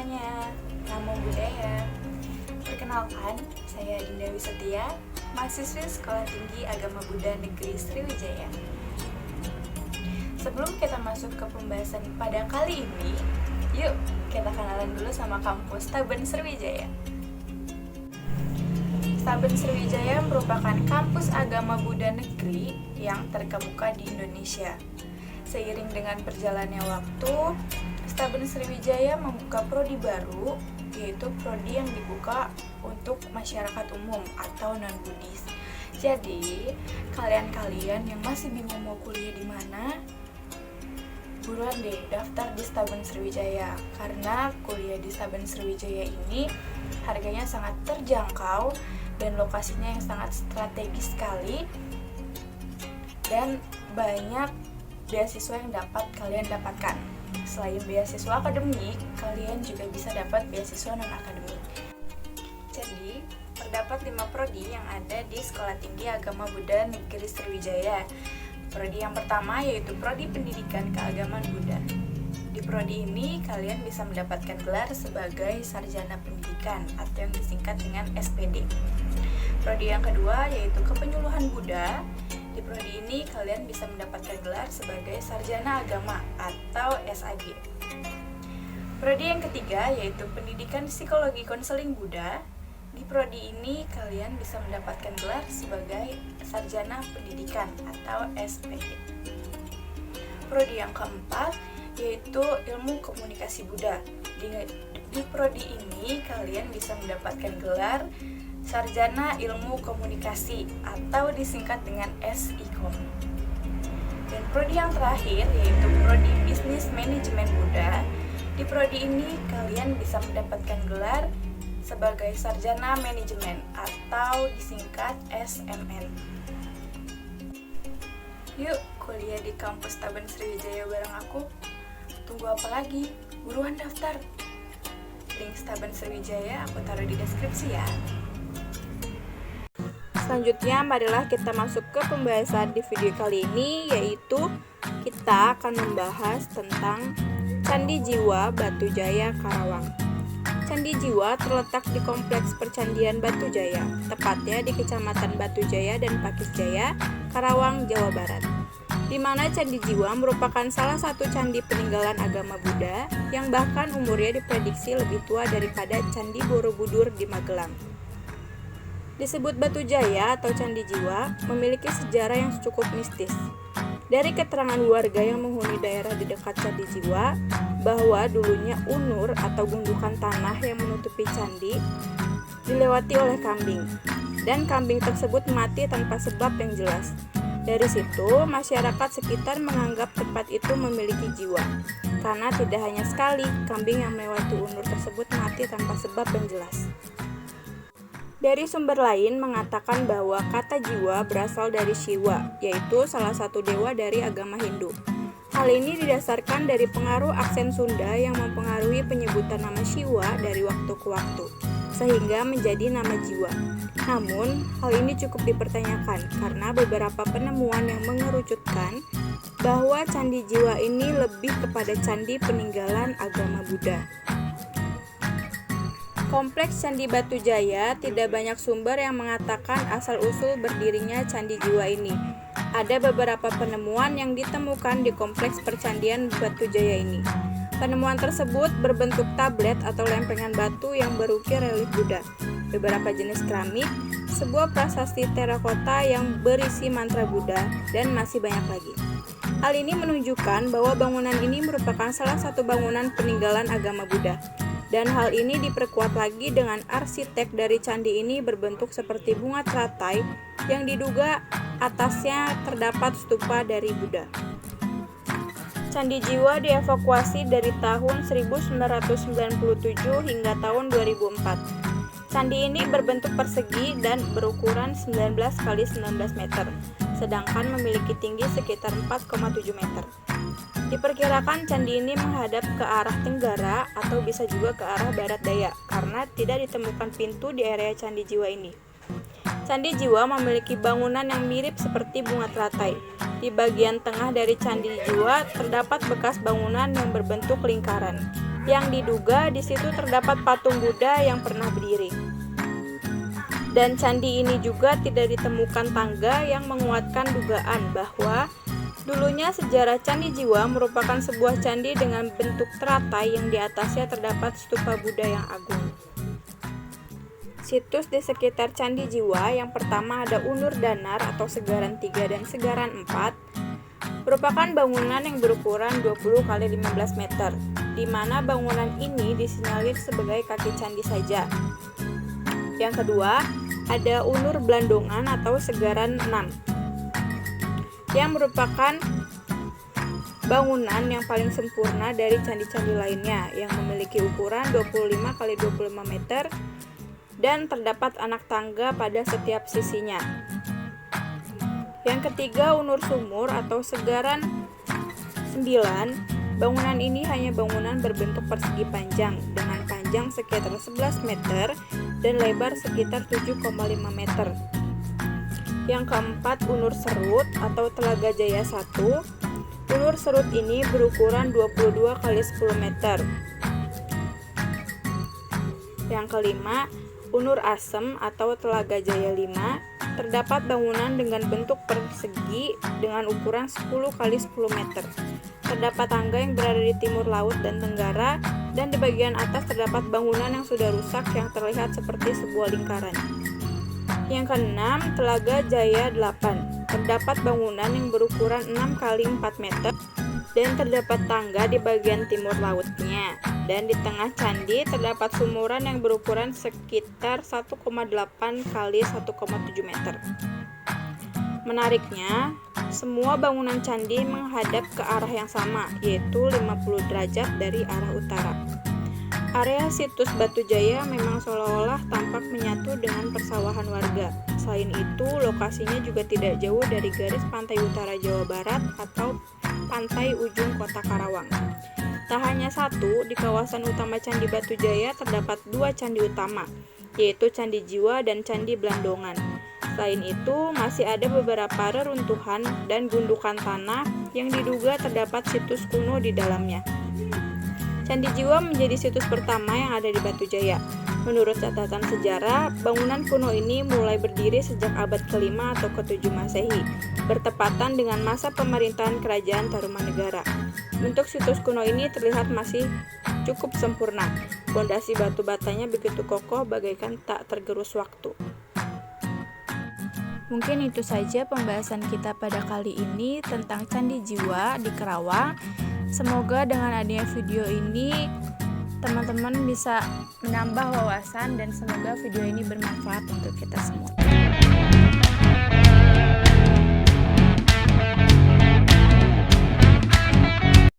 semuanya, Namo Buddhaya. Perkenalkan, saya Dinda Wisetia, mahasiswi Sekolah Tinggi Agama Buddha Negeri Sriwijaya. Sebelum kita masuk ke pembahasan pada kali ini, yuk kita kenalan dulu sama kampus Taben Sriwijaya. Taben Sriwijaya merupakan kampus agama Buddha negeri yang terkemuka di Indonesia. Seiring dengan berjalannya waktu, Taben Sriwijaya membuka prodi baru, yaitu prodi yang dibuka untuk masyarakat umum atau non-Buddhis. Jadi, kalian-kalian yang masih bingung mau kuliah di mana, buruan deh daftar di Taben Sriwijaya, karena kuliah di Taben Sriwijaya ini harganya sangat terjangkau dan lokasinya yang sangat strategis sekali, dan banyak beasiswa yang dapat kalian dapatkan. Selain beasiswa akademik, kalian juga bisa dapat beasiswa non-akademik. Jadi, terdapat 5 prodi yang ada di Sekolah Tinggi Agama Buddha Negeri Sriwijaya. Prodi yang pertama yaitu Prodi Pendidikan Keagamaan Buddha. Di prodi ini, kalian bisa mendapatkan gelar sebagai Sarjana Pendidikan atau yang disingkat dengan SPD. Prodi yang kedua yaitu Kepenyuluhan Buddha. Di prodi ini kalian bisa mendapatkan gelar sebagai Sarjana Agama atau SAG. Prodi yang ketiga yaitu Pendidikan Psikologi Konseling Buddha. Di prodi ini kalian bisa mendapatkan gelar sebagai Sarjana Pendidikan atau SPG. Prodi yang keempat yaitu Ilmu Komunikasi Buddha. Di prodi ini kalian bisa mendapatkan gelar Sarjana Ilmu Komunikasi atau disingkat dengan SIKOM. Dan prodi yang terakhir yaitu Prodi Bisnis Manajemen Buddha. Di prodi ini kalian bisa mendapatkan gelar sebagai Sarjana Manajemen atau disingkat SMN. Yuk kuliah di kampus Taben Sriwijaya bareng aku. Tunggu apa lagi? Buruan daftar. Link Taben Sriwijaya aku taruh di deskripsi ya. Selanjutnya, marilah kita masuk ke pembahasan di video kali ini, yaitu kita akan membahas tentang Candi Jiwa Batu Jaya Karawang. Candi Jiwa terletak di Kompleks Percandian Batu Jaya, tepatnya di Kecamatan Batu Jaya dan Pakis Jaya, Karawang, Jawa Barat. Di mana Candi Jiwa merupakan salah satu candi peninggalan agama Buddha yang bahkan umurnya diprediksi lebih tua daripada Candi Borobudur di Magelang. Disebut Batu Jaya atau Candi Jiwa memiliki sejarah yang cukup mistis. Dari keterangan warga yang menghuni daerah di dekat Candi Jiwa, bahwa dulunya unur atau gundukan tanah yang menutupi candi dilewati oleh kambing, dan kambing tersebut mati tanpa sebab yang jelas. Dari situ, masyarakat sekitar menganggap tempat itu memiliki jiwa, karena tidak hanya sekali kambing yang melewati unur tersebut mati tanpa sebab yang jelas. Dari sumber lain mengatakan bahwa kata jiwa berasal dari Shiva, yaitu salah satu dewa dari agama Hindu. Hal ini didasarkan dari pengaruh aksen Sunda yang mempengaruhi penyebutan nama Shiva dari waktu ke waktu, sehingga menjadi nama jiwa. Namun, hal ini cukup dipertanyakan karena beberapa penemuan yang mengerucutkan bahwa Candi Jiwa ini lebih kepada candi peninggalan agama Buddha. Kompleks Candi Batu Jaya tidak banyak sumber yang mengatakan asal-usul berdirinya Candi Jiwa ini. Ada beberapa penemuan yang ditemukan di Kompleks Percandian Batu Jaya ini. Penemuan tersebut berbentuk tablet atau lempengan batu yang berukir relief Buddha, beberapa jenis keramik, sebuah prasasti terakota yang berisi mantra Buddha, dan masih banyak lagi. Hal ini menunjukkan bahwa bangunan ini merupakan salah satu bangunan peninggalan agama Buddha. Dan hal ini diperkuat lagi dengan arsitek dari candi ini berbentuk seperti bunga teratai yang diduga atasnya terdapat stupa dari Buddha. Candi Jiwa dievakuasi dari tahun 1997 hingga tahun 2004. Candi ini berbentuk persegi dan berukuran 19 x 19 meter, sedangkan memiliki tinggi sekitar 4,7 meter. Diperkirakan candi ini menghadap ke arah tenggara atau bisa juga ke arah barat daya karena tidak ditemukan pintu di area Candi Jiwa ini. Candi Jiwa memiliki bangunan yang mirip seperti bunga teratai. Di bagian tengah dari Candi Jiwa terdapat bekas bangunan yang berbentuk lingkaran. yang diduga di situ terdapat patung Buddha yang pernah berdiri. Dan candi ini juga tidak ditemukan tangga yang menguatkan dugaan bahwa dulunya sejarah Candi Jiwa merupakan sebuah candi dengan bentuk teratai yang di atasnya terdapat stupa Buddha yang agung. Situs di sekitar Candi Jiwa yang pertama ada Unur Danar atau Segaran 3 dan Segaran 4, merupakan bangunan yang berukuran 20 x 15 meter, di mana bangunan ini disinyalir sebagai kaki candi saja. Yang kedua, ada Unur Blandongan atau Segaran 6, yang merupakan bangunan yang paling sempurna dari candi-candi lainnya, yang memiliki ukuran 25 x 25 meter dan terdapat anak tangga pada setiap sisinya. Yang ketiga, Unur Sumur atau Segaran 9. Bangunan ini hanya bangunan berbentuk persegi panjang dengan panjang sekitar 11 meter dan lebar sekitar 7,5 meter. Yang keempat, Unur Serut atau Telaga Jaya 1. Unur Serut ini berukuran 22 x 10 meter. Yang kelima, Unur Asem atau Telaga Jaya 5. Terdapat bangunan dengan bentuk persegi dengan ukuran 10 x 10 meter. Terdapat tangga yang berada di timur laut dan tenggara, dan di bagian atas terdapat bangunan yang sudah rusak yang terlihat seperti sebuah lingkaran. Yang keenam, Telaga Jaya 8. Terdapat bangunan yang berukuran 6 x 4 meter dan terdapat tangga di bagian timur lautnya. Dan di tengah candi terdapat sumuran yang berukuran sekitar 1,8 x 1,7 meter. Menariknya, semua bangunan candi menghadap ke arah yang sama, yaitu 50 derajat dari arah utara. Area situs Batu Jaya memang seolah-olah tampak menyatu dengan persawahan warga. Selain itu, lokasinya juga tidak jauh dari garis pantai utara Jawa Barat atau pantai ujung kota Karawang. Tak hanya satu, di kawasan utama Candi Batu Jaya terdapat 2 candi utama, yaitu Candi Jiwa dan Candi Blandongan. Selain itu, masih ada beberapa reruntuhan dan gundukan tanah yang diduga terdapat situs kuno di dalamnya. Candi Jiwa menjadi situs pertama yang ada di Batu Jaya. Menurut catatan sejarah, bangunan kuno ini mulai berdiri sejak abad ke-5 atau ke-7 Masehi, bertepatan dengan masa pemerintahan Kerajaan Tarumanegara. Bentuk situs kuno ini terlihat masih cukup sempurna. Pondasi batu batanya begitu kokoh bagaikan tak tergerus waktu. Mungkin itu saja pembahasan kita pada kali ini tentang Candi Jiwa di Karawang. Semoga dengan adanya video ini teman-teman bisa menambah wawasan dan semoga video ini bermanfaat untuk kita semua.